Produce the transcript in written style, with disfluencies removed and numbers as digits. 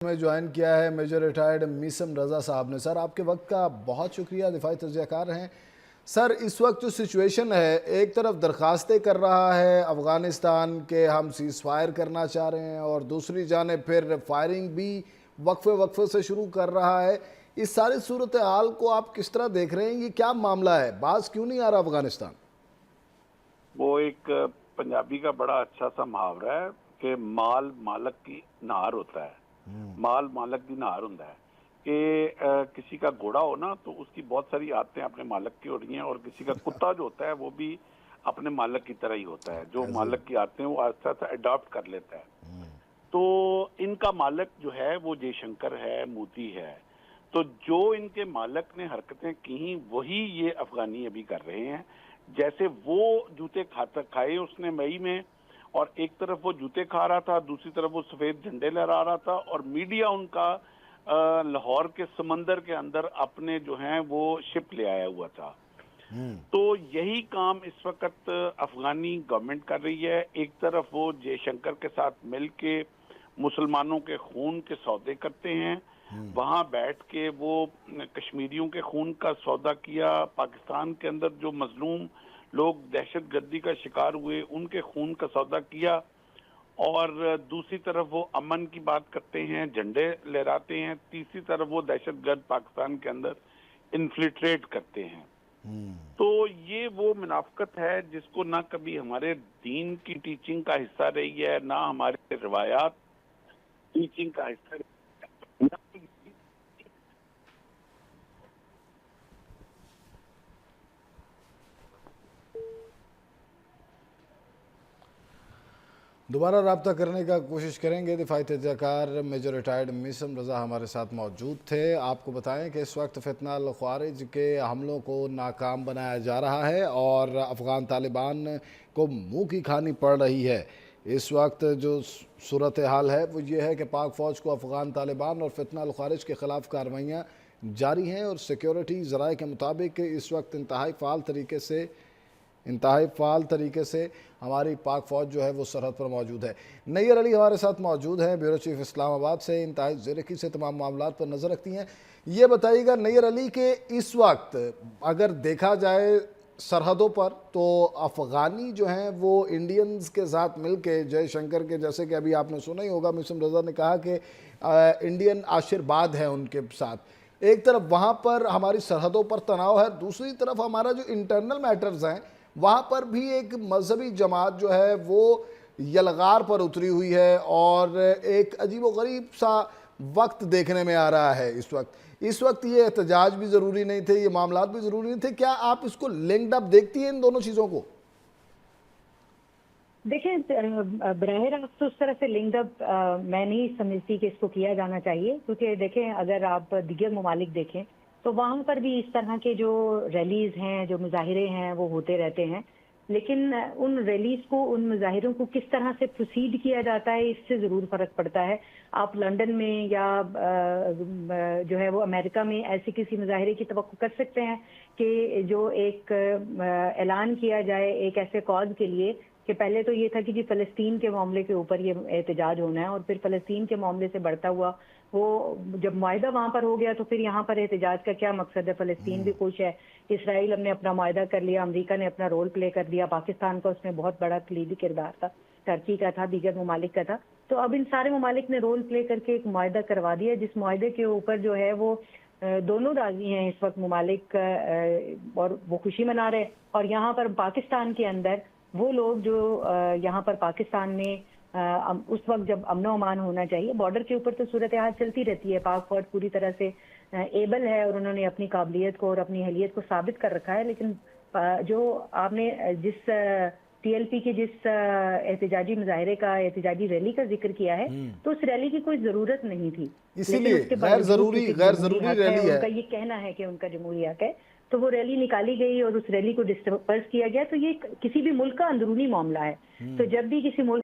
میں جوائن کیا ہے میجر ریٹائرڈ میسم رضا صاحب نے۔ سر آپ کے وقت کا بہت شکریہ، دفاعی تجزیہ کار ہیں۔ سر اس وقت جو سچویشن ہے، ایک طرف درخواستیں کر رہا ہے افغانستان کے ہم سیز فائر کرنا چاہ رہے ہیں، اور دوسری جانب پھر فائرنگ بھی وقفے وقفے سے شروع کر رہا ہے۔ اس ساری صورتحال کو آپ کس طرح دیکھ رہے ہیں؟ یہ کیا معاملہ ہے؟ باز کیوں نہیں آ رہا افغانستان؟ وہ ایک پنجابی کا بڑا اچھا سا محاورہ ہے کہ مال مالک کی نہار ہوتا ہے۔ مال مالک کی نہار ہوتا ہے کہ کسی کا گھوڑا ہو نا تو اس کی بہت ساری عادتیں اپنے مالک کی ہو رہی ہیں، اور کسی کا کتا جو ہوتا ہے وہ بھی اپنے مالک کی طرح ہی ہوتا ہے، جو مالک کی عادتیں وہ آہستہ آہستہ اڈاپٹ کر لیتا ہے۔ تو ان کا مالک جو ہے وہ جے شنکر ہے، مودی ہے، تو جو ان کے مالک نے حرکتیں کی وہی یہ افغانی ابھی کر رہے ہیں۔ جیسے وہ جوتے کھائے اس نے مئی میں، اور ایک طرف وہ جوتے کھا رہا تھا، دوسری طرف وہ سفید جھنڈے لہرا رہا تھا، اور میڈیا ان کا لاہور کے سمندر کے اندر اپنے جو ہیں وہ شپ لے آیا ہوا تھا۔ تو یہی کام اس وقت افغانی گورنمنٹ کر رہی ہے۔ ایک طرف وہ جے شنکر کے ساتھ مل کے مسلمانوں کے خون کے سودے کرتے ہیں، وہاں بیٹھ کے وہ کشمیریوں کے خون کا سودا کیا، پاکستان کے اندر جو مظلوم لوگ دہشت گردی کا شکار ہوئے ان کے خون کا سودا کیا، اور دوسری طرف وہ امن کی بات کرتے ہیں، جھنڈے لہراتے ہیں، تیسری طرف وہ دہشت گرد پاکستان کے اندر انفلٹریٹ کرتے ہیں۔ تو یہ وہ منافقت ہے جس کو نہ کبھی ہمارے دین کی ٹیچنگ کا حصہ رہی ہے، نہ ہمارے روایات ٹیچنگ کا حصہ رہی ہے۔ دوبارہ رابطہ کرنے کا کوشش کریں گے۔ دفاعی تجزیہ کار میجر ریٹائرڈ میسم رضا ہمارے ساتھ موجود تھے۔ آپ کو بتائیں کہ اس وقت فتنہ الخوارج کے حملوں کو ناکام بنایا جا رہا ہے اور افغان طالبان کو منہ کی کھانی پڑ رہی ہے۔ اس وقت جو صورتحال ہے وہ یہ ہے کہ پاک فوج کو افغان طالبان اور فتنہ الخوارج کے خلاف کارروائیاں جاری ہیں، اور سیکیورٹی ذرائع کے مطابق اس وقت انتہائی فعال طریقے سے ہماری پاک فوج جو ہے وہ سرحد پر موجود ہے۔ نیّر علی ہمارے ساتھ موجود ہیں، بیورو چیف اسلام آباد سے، انتہائی زیرکی سے تمام معاملات پر نظر رکھتی ہیں۔ یہ بتائیے گا نیّر علی کہ اس وقت اگر دیکھا جائے سرحدوں پر تو افغانی جو ہیں وہ انڈینز کے ساتھ مل کے جے شنکر کے، جیسے کہ ابھی آپ نے سنا ہی ہوگا میسم رضا نے کہا کہ انڈین آشرواد ہے ان کے ساتھ۔ ایک طرف وہاں پر ہماری سرحدوں پر تناؤ ہے، دوسری طرف ہمارا جو انٹرنل میٹرز ہیں وہاں پر بھی ایک مذہبی جماعت جو ہے وہ یلغار پر اتری ہوئی ہے، اور ایک عجیب و غریب سا وقت دیکھنے میں آ رہا ہے اس وقت یہ احتجاج بھی ضروری نہیں تھے، یہ معاملات بھی ضروری نہیں تھے۔ کیا آپ اس کو لنکڈ اپ دیکھتی ہیں ان دونوں چیزوں کو؟ دیکھیں، براہ راست اس طرح سے لنکڈ اپ میں نہیں سمجھتی کہ اس کو کیا جانا چاہیے، کیونکہ دیکھیں اگر آپ دیگر ممالک دیکھیں تو وہاں پر بھی اس طرح کے جو ریلیز ہیں، جو مظاہرے ہیں وہ ہوتے رہتے ہیں، لیکن ان ریلیز کو، ان مظاہروں کو کس طرح سے پروسیڈ کیا جاتا ہے اس سے ضرور فرق پڑتا ہے۔ آپ لندن میں یا جو ہے وہ امریکہ میں ایسے کسی مظاہرے کی توقع کر سکتے ہیں کہ جو ایک اعلان کیا جائے ایک ایسے کاز کے لیے کہ پہلے تو یہ تھا کہ جی فلسطین کے معاملے کے اوپر یہ احتجاج ہونا ہے، اور پھر فلسطین کے معاملے سے بڑھتا ہوا وہ جب معاہدہ وہاں پر ہو گیا تو پھر یہاں پر احتجاج کا کیا مقصد ہے؟ فلسطین بھی خوش ہے، اسرائیل ہم نے اپنا معاہدہ کر لیا، امریکہ نے اپنا رول پلے کر دیا، پاکستان کا اس میں بہت بڑا کلیدی کردار تھا، ترکی کا تھا، دیگر ممالک کا تھا۔ تو اب ان سارے ممالک نے رول پلے کر کے ایک معاہدہ کروا دیا، جس معاہدے کے اوپر جو ہے وہ دونوں راضی ہیں اس وقت ممالک، اور وہ خوشی منا رہے۔ اور یہاں پر پاکستان کے اندر وہ لوگ جو یہاں پر پاکستان میں اس وقت جب امن و امان ہونا چاہیے، بارڈر کے اوپر تو صورتحال چلتی رہتی ہے، پاک فوج پوری طرح سے ایبل ہے اور انہوں نے اپنی قابلیت کو اور اپنی اہلیت کو ثابت کر رکھا ہے، لیکن جو آپ نے جس ٹی ایل پی کے جس احتجاجی مظاہرے کا، احتجاجی ریلی کا ذکر کیا ہے، تو اس ریلی کی کوئی ضرورت نہیں تھی، اسی لیکن لیے اس کے غیر باوجود ضروری جمہوری حق ہے، ریلی ان ہے۔ کا یہ کہنا ہے کہ ان کا جمہوری حق ہے، تو وہ ریلی نکالی گئی اور اس ریلی کو ڈسپرس کیا گیا۔ تو یہ کسی بھی ملک کا اندرونی معاملہ ہے، تو جب بھی کسی ملک